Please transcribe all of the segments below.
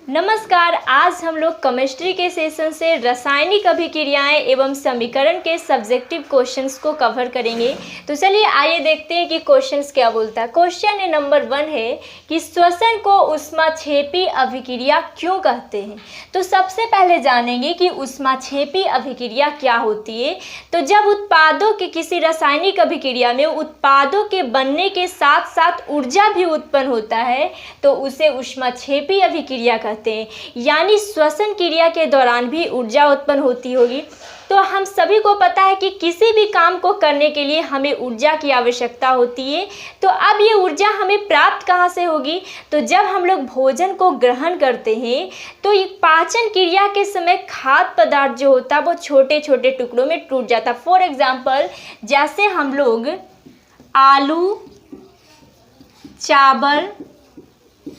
नमस्कार। आज हम लोग केमिस्ट्री के सेशन से रासायनिक अभिक्रियाएं एवं समीकरण के सब्जेक्टिव क्वेश्चंस को कवर करेंगे। तो चलिए आइए देखते हैं कि क्वेश्चंस क्या बोलता है। क्वेश्चन नंबर 1 है कि श्वसन को ऊष्माक्षेपी अभिक्रिया क्यों कहते हैं। तो सबसे पहले जानेंगे कि ऊष्माक्षेपी अभिक्रिया क्या होती है। तो जब उत्पादों के किसी रासायनिक अभिक्रिया में उत्पादों के बनने के साथ साथ ऊर्जा भी उत्पन्न होता है तो उसे ऊष्माक्षेपी अभिक्रिया कहते हैं। यानी श्वसन क्रिया के दौरान भी ऊर्जा उत्पन्न होती होगी। तो हम सभी को पता है कि किसी भी काम को करने के लिए हमें ऊर्जा की आवश्यकता होती है। तो अब ये ऊर्जा हमें प्राप्त कहाँ से होगी। तो जब हम लोग भोजन को ग्रहण करते हैं तो ये पाचन क्रिया के समय खाद्य पदार्थ जो होता है वो छोटे छोटे टुकड़ों में टूट जाता है। फॉर एग्जाम्पल जैसे हम लोग आलू, चावल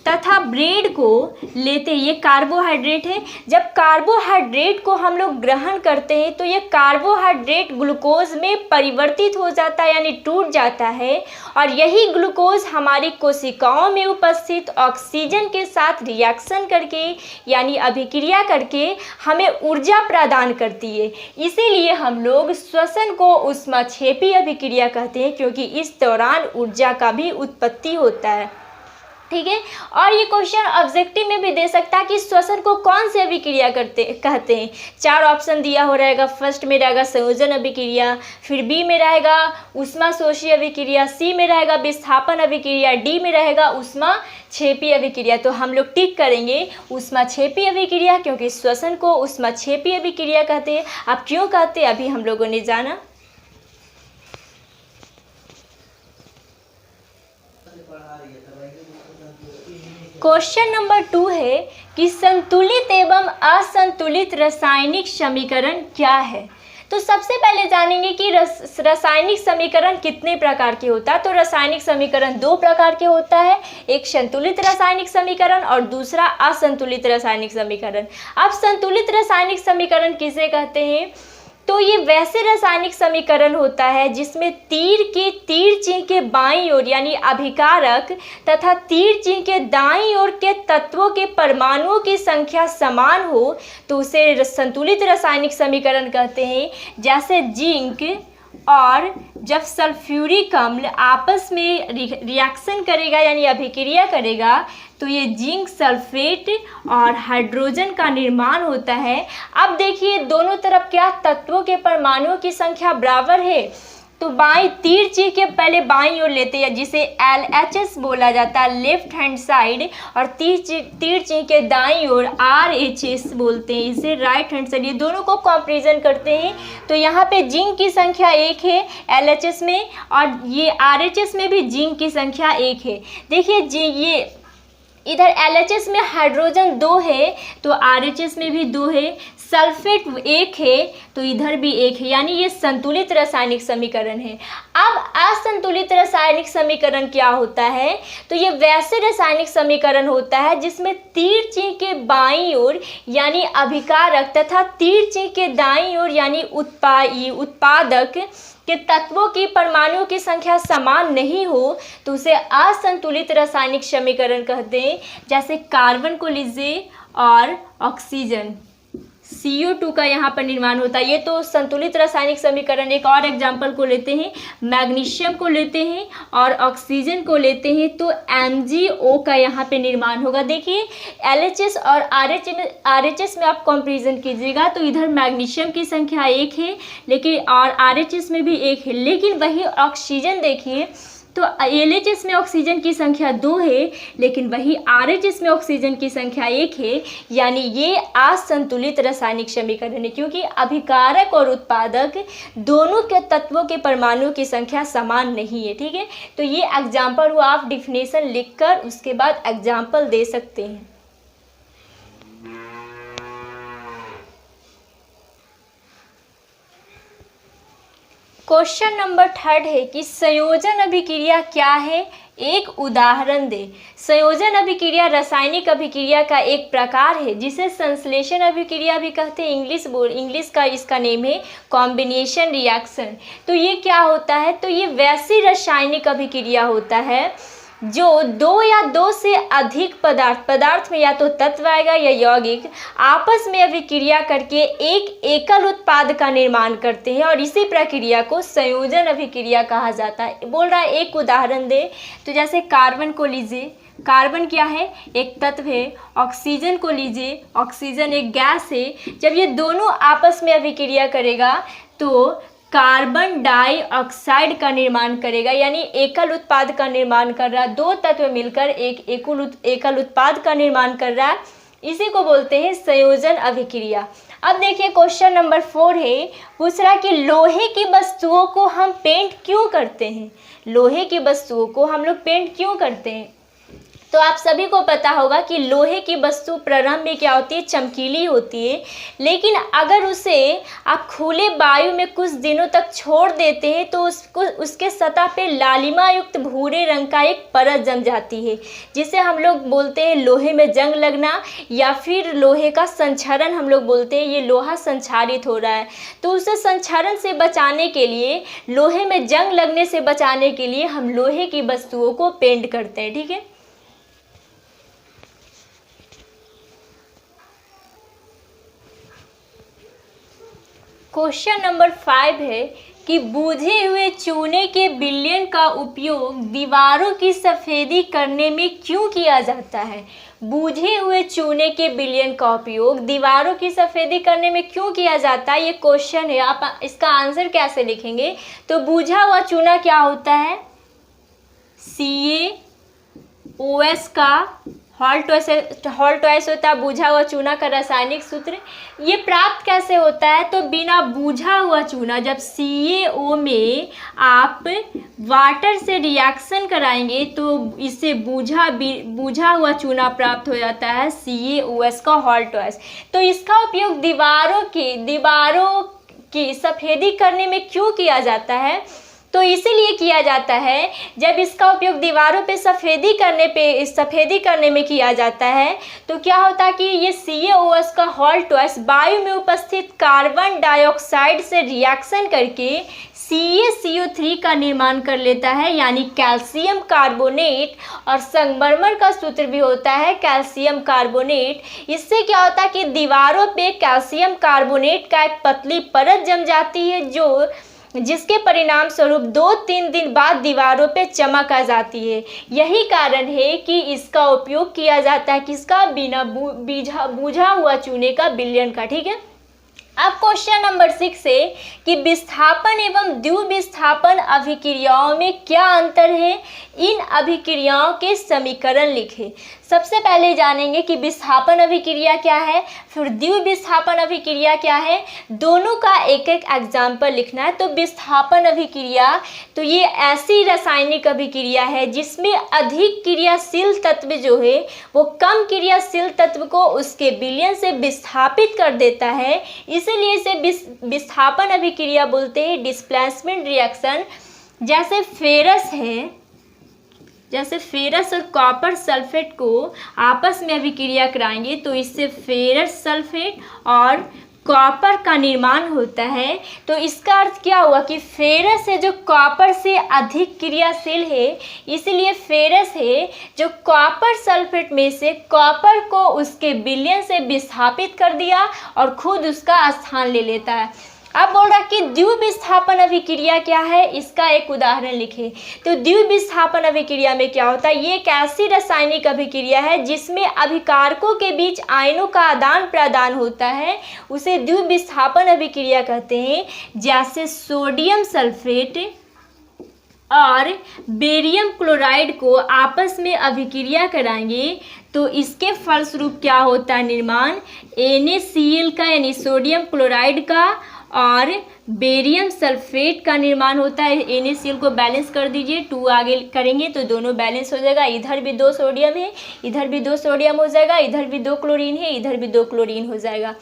तथा ब्रेड को लेते हैं, ये कार्बोहाइड्रेट है। जब कार्बोहाइड्रेट को हम लोग ग्रहण करते हैं तो ये कार्बोहाइड्रेट ग्लूकोज में परिवर्तित हो जाता है यानी टूट जाता है। और यही ग्लूकोज हमारी कोशिकाओं में उपस्थित ऑक्सीजन के साथ रिएक्शन करके यानी अभिक्रिया करके हमें ऊर्जा प्रदान करती है। इसीलिए हम लोग श्वसन को ऊष्माक्षेपी अभिक्रिया कहते हैं, क्योंकि इस दौरान ऊर्जा का भी उत्पत्ति होता है। ठीक है। और ये क्वेश्चन ऑब्जेक्टिव में भी दे सकता है कि श्वसन को कौन सी अभिक्रिया कहते हैं। 4 ऑप्शन दिया हो रहेगा। फर्स्ट में रहेगा संयोजन अभिक्रिया, फिर बी में रहेगा ऊष्माशोषी अभिक्रिया, सी में रहेगा विस्थापन अभिक्रिया, डी में रहेगा ऊष्माक्षेपी अभिक्रिया। तो हम लोग टिक करेंगे ऊष्माक्षेपी अभिक्रिया, क्योंकि श्वसन को ऊष्माक्षेपी अभिक्रिया कहते हैं। अब क्यों कहते हैं अभी हम लोगों ने जाना। क्वेश्चन नंबर 2 है कि संतुलित एवं असंतुलित रासायनिक समीकरण क्या है। तो सबसे पहले जानेंगे कि रासायनिक समीकरण कितने प्रकार के होता है। तो रासायनिक समीकरण 2 प्रकार के होता है, एक संतुलित रासायनिक समीकरण और दूसरा असंतुलित रासायनिक समीकरण। अब संतुलित रासायनिक समीकरण किसे कहते हैं। तो ये वैसे रासायनिक समीकरण होता है जिसमें तीर चिन्ह के बाईं ओर यानी अभिकारक तथा तीर चिन्ह के दाईं ओर के तत्वों के परमाणुओं की संख्या समान हो तो उसे संतुलित रासायनिक समीकरण कहते हैं। जैसे जिंक और जब सल्फ्यूरिक अम्ल आपस में रिएक्शन करेगा यानी अभिक्रिया करेगा तो ये जिंक सल्फेट और हाइड्रोजन का निर्माण होता है। अब देखिए दोनों तरफ क्या तत्वों के परमाणुओं की संख्या बराबर है। तो बाईं तीर चिन्ह के पहले बाईं ओर लेते हैं जिसे LHS बोला जाता है, लेफ्ट हैंड साइड, और तीर चिन्ह के दाईं ओर RHS बोलते हैं, इसे राइट हैंड साइड। ये दोनों को कंपैरिजन करते हैं तो यहाँ पे जिंक की संख्या 1 है LHS में और ये RHS में भी जिंक की संख्या 1 है। देखिए ये इधर LHS में हाइड्रोजन 2 है तो RHS में भी 2 है, सल्फेट 1 है तो इधर भी 1 है, यानी ये संतुलित रासायनिक समीकरण है। अब असंतुलित रासायनिक समीकरण क्या होता है। तो ये वैसे रासायनिक समीकरण होता है जिसमें तीर चिन्ह के बाईं ओर यानी अभिकारक तथा तीर चिन्ह के दाईं ओर यानी उत्पादक के तत्वों की परमाणुओं की संख्या समान नहीं हो तो उसे असंतुलित रासायनिक समीकरण कहते हैं। जैसे कार्बन को लीजिए और ऑक्सीजन CO2 का यहाँ पर निर्माण होता है। ये तो संतुलित रासायनिक समीकरण। एक और एग्जाम्पल को लेते हैं, मैग्नीशियम को लेते हैं और ऑक्सीजन को लेते हैं तो MgO का यहाँ पे निर्माण होगा। देखिए LHS और RHS में आप कंपैरिजन कीजिएगा तो इधर मैग्नीशियम की संख्या 1 है लेकिन और RHS में भी 1 है, लेकिन वही ऑक्सीजन देखिए तो LHS में ऑक्सीजन की संख्या 2 है लेकिन वही RHS में ऑक्सीजन की संख्या 1 है, यानी ये असंतुलित रासायनिक समीकरण है क्योंकि अभिकारक और उत्पादक दोनों के तत्वों के परमाणुओं की संख्या समान नहीं है। ठीक है। तो ये एग्जाम्पल हुआ, आप डिफिनेशन लिखकर उसके बाद एग्जाम्पल दे सकते हैं। क्वेश्चन नंबर 3 है कि संयोजन अभिक्रिया क्या है, एक उदाहरण दे। संयोजन अभिक्रिया रासायनिक अभिक्रिया का एक प्रकार है जिसे संश्लेषण अभिक्रिया भी कहते हैं। इंग्लिश का इसका नेम है कॉम्बिनेशन रिएक्शन। तो ये क्या होता है, तो ये वैसी रासायनिक अभिक्रिया होता है जो दो या दो से अधिक पदार्थ में या तो तत्व आएगा या यौगिक आपस में अभिक्रिया करके एक एकल उत्पाद का निर्माण करते हैं और इसी प्रक्रिया को संयोजन अभिक्रिया कहा जाता है। बोल रहा है एक उदाहरण दे, तो जैसे कार्बन को लीजिए, कार्बन क्या है, एक तत्व है। ऑक्सीजन को लीजिए, ऑक्सीजन एक गैस है। जब ये दोनों आपस में अभिक्रिया करेगा तो कार्बन डाइऑक्साइड का निर्माण करेगा, यानी एकल उत्पाद का निर्माण कर रहा है। दो तत्व मिलकर एक एकल उत्पाद का निर्माण कर रहा है, इसी को बोलते हैं संयोजन अभिक्रिया। अब देखिए क्वेश्चन नंबर 4 है, पूछ रहा कि लोहे की वस्तुओं को हम पेंट क्यों करते हैं। लोहे की वस्तुओं को हम लोग पेंट क्यों करते हैं? तो आप सभी को पता होगा कि लोहे की वस्तु प्रारंभ में क्या होती है, चमकीली होती है, लेकिन अगर उसे आप खुले वायु में कुछ दिनों तक छोड़ देते हैं तो उसके सतह पे लालिमा युक्त भूरे रंग का एक परत जम जाती है, जिसे हम लोग बोलते हैं लोहे में जंग लगना, या फिर लोहे का संक्षारण हम लोग बोलते हैं। ये लोहा संक्षारित हो रहा है, तो उसे संक्षारण से बचाने के लिए, लोहे में जंग लगने से बचाने के लिए हम लोहे की वस्तुओं को पेंट करते हैं। ठीक है, क्वेश्चन नंबर 5 है कि बूझे हुए चूने के विलयन का उपयोग दीवारों की सफ़ेदी करने में क्यों किया जाता है। बूझे हुए चूने के विलयन का उपयोग दीवारों की सफ़ेदी करने में क्यों किया जाता है, ये क्वेश्चन है। आप इसका आंसर कैसे लिखेंगे? तो बूझा हुआ चूना क्या होता है, CaOS का हॉल्ट टॉयस होता है बूझा हुआ चूना का रासायनिक सूत्र। ये प्राप्त कैसे होता है? तो बिना बूझा हुआ चूना, जब CaO में आप वाटर से रिएक्शन कराएंगे तो इससे बूझा हुआ चूना प्राप्त हो जाता है, CaOS का हॉल्ट टॉयस। तो इसका उपयोग दीवारों की सफ़ेदी करने में क्यों किया जाता है? तो इसीलिए किया जाता है, जब इसका उपयोग दीवारों पे सफ़ेदी करने में किया जाता है तो क्या होता है कि ये CaOS का हॉल्ट टॉयस वायु में उपस्थित कार्बन डाइऑक्साइड से रिएक्शन करके CaCO3 का निर्माण कर लेता है, यानी कैल्शियम कार्बोनेट। और संगमरमर का सूत्र भी होता है कैल्शियम कार्बोनेट। इससे क्या होता है कि दीवारों पे कैल्शियम कार्बोनेट का एक पतली परत जम जाती है, जिसके परिणाम स्वरूप 2-3 दिन बाद दीवारों पे चमक आ जाती है। यही कारण है कि इसका उपयोग किया जाता है, किसका, बिना बूझा हुआ चूने का विलयन का। ठीक है, अब क्वेश्चन नंबर 6 है कि विस्थापन एवं द्विविस्थापन अभिक्रियाओं में क्या अंतर है, इन अभिक्रियाओं के समीकरण लिखें। सबसे पहले जानेंगे कि विस्थापन अभिक्रिया क्या है, फिर द्विविस्थापन अभिक्रिया क्या है, दोनों का एक एक एग्जाम्पल लिखना है। तो विस्थापन अभिक्रिया, तो ये ऐसी रासायनिक अभिक्रिया है जिसमें अधिक क्रियाशील तत्व जो है वो कम क्रियाशील तत्व को उसके विलयन से विस्थापित कर देता है, इसीलिए इसे विस्थापन अभिक्रिया बोलते हैं, डिस्प्लेसमेंट रिएक्शन। जैसे फेरस और कॉपर सल्फेट को आपस में अभिक्रिया कराएंगे तो इससे फेरस सल्फेट और कॉपर का निर्माण होता है। तो इसका अर्थ क्या हुआ कि फेरस है जो कॉपर से अधिक क्रियाशील है, इसलिए फेरस है जो कॉपर सल्फेट में से कॉपर को उसके विलयन से विस्थापित कर दिया और खुद उसका स्थान ले लेता है। अब बोल रहा कि द्विविस्थापन अभिक्रिया क्या है, इसका एक उदाहरण लिखें। तो द्विविस्थापन अभिक्रिया में क्या होता है, ये एक ऐसी रासायनिक अभिक्रिया है जिसमें अभिकारकों के बीच आयनों का आदान प्रदान होता है, उसे द्विविस्थापन अभिक्रिया कहते हैं। जैसे सोडियम सल्फेट और बेरियम क्लोराइड को आपस में अभिक्रिया कराएंगे तो इसके फलस्वरूप क्या होता है, निर्माण NaCl का, यानी सोडियम क्लोराइड का और बेरियम सल्फेट का निर्माण होता है। NaCl को बैलेंस कर दीजिए, 2 आगे करेंगे तो दोनों बैलेंस हो जाएगा। इधर भी 2 सोडियम है, इधर भी 2 सोडियम हो जाएगा, इधर भी 2 क्लोरीन है, इधर भी 2 क्लोरीन हो जाएगा।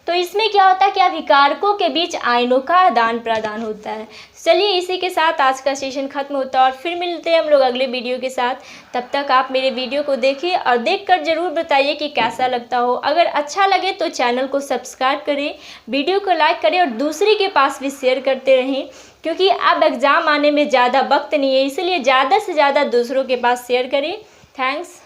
तो इसमें क्या होता है कि अभिकारकों के बीच आयनों का आदान प्रदान होता है। चलिए इसी के साथ आज का सेशन खत्म होता है और फिर मिलते हैं हम लोग अगले वीडियो के साथ। तब तक आप मेरे वीडियो को देखिए और देखकर ज़रूर बताइए कि कैसा लगता हो। अगर अच्छा लगे तो चैनल को सब्सक्राइब करें, वीडियो को लाइक करें और दूसरे के पास भी शेयर करते रहें, क्योंकि अब एग्ज़ाम आने में ज़्यादा वक्त नहीं है, इसलिए ज़्यादा से ज़्यादा दूसरों के पास शेयर करें। थैंक्स।